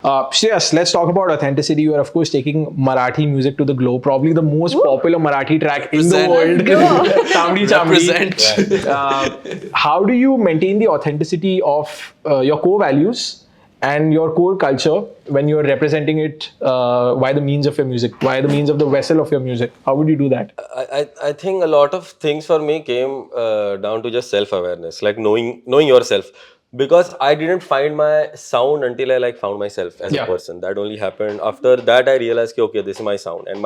Shreyas, let's talk about authenticity. You are, of course, taking Marathi music to the globe. Probably the most popular Marathi track in the world. Taambdi Chaamdi. How do you maintain the authenticity of your core values and your core culture when you're representing it by the means of your music, by the means of the vessel of your music? How would you do that? I think a lot of things for me came down to just self-awareness, like knowing yourself. Because I didn't find my sound until I found myself as a person. That only happened after that. I realized, okay, this is my sound, and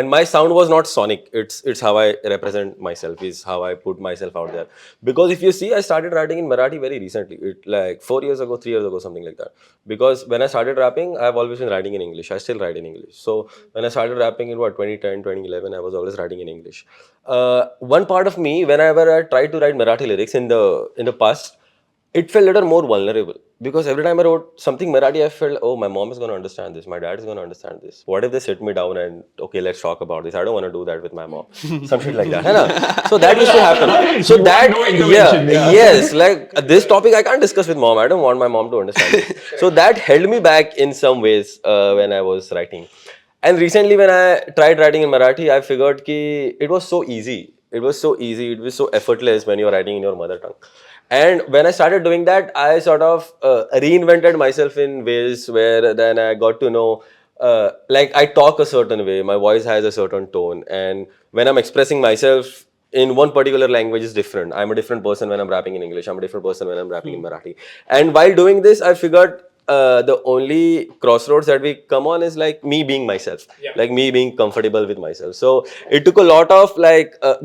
my sound was not sonic. It's how I represent myself. Is how I put myself out there. Because if you see, I started writing in Marathi very recently. It like 4 years ago, 3 years ago, something like that. Because when I started rapping, I've always been writing in English. I still write in English. So when I started rapping in 2010, 2011, I was always writing in English. One part of me, whenever I tried to write Marathi lyrics in the past, it felt a little more vulnerable, because every time I wrote something Marathi, I felt, oh, my mom is going to understand this, my dad is going to understand this. What if they sit me down and, okay, let's talk about this? I don't want to do that with my mom. Some shit like that. Hai na? So that used to happen. So that, yes, like this topic I can't discuss with mom. I don't want my mom to understand it. So that held me back in some ways when I was writing. And recently when I tried writing in Marathi, I figured ki it was so easy. It was so easy. It was so effortless when you're writing in your mother tongue. And when I started doing that, I sort of reinvented myself in ways where then I got to know, like I talk a certain way, my voice has a certain tone. And when I'm expressing myself in one particular language is different. I'm a different person when I'm rapping in English. I'm a different person when I'm rapping in Marathi. And while doing this, I figured the only crossroads that we come on is like me being myself, like me being comfortable with myself. So it took a lot of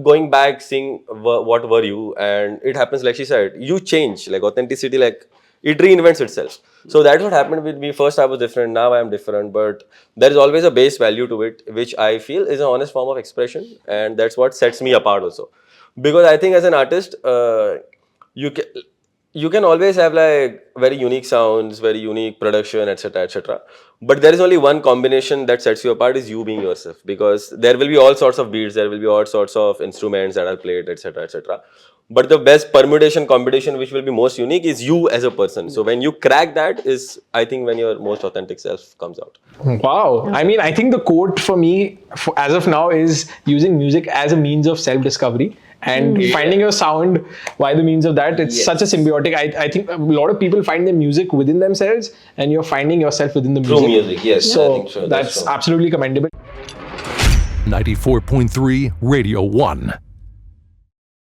going back, seeing what were you, and it happens like she said, you change, like authenticity, like it reinvents itself. So that's what happened with me. First I was different, now I am different, but there is always a base value to it, which I feel is an honest form of expression, and that's what sets me apart also. Because I think as an artist, you can always have like very unique sounds, very unique production, etc., etc. But there is only one combination that sets you apart, is you being yourself. Because there will be all sorts of beats, there will be all sorts of instruments that are played, etc., etc. But the best permutation combination, which will be most unique, is you as a person. So when you crack that, is I think when your most authentic self comes out. Wow. I mean, I think the quote for me, as of now, is using music as a means of self-discovery and finding your sound by the means of that. It's such a symbiotic. I think a lot of people find their music within themselves, and you're finding yourself within the music. Through music, yes. So, that's absolutely commendable. 94.3 Radio 1.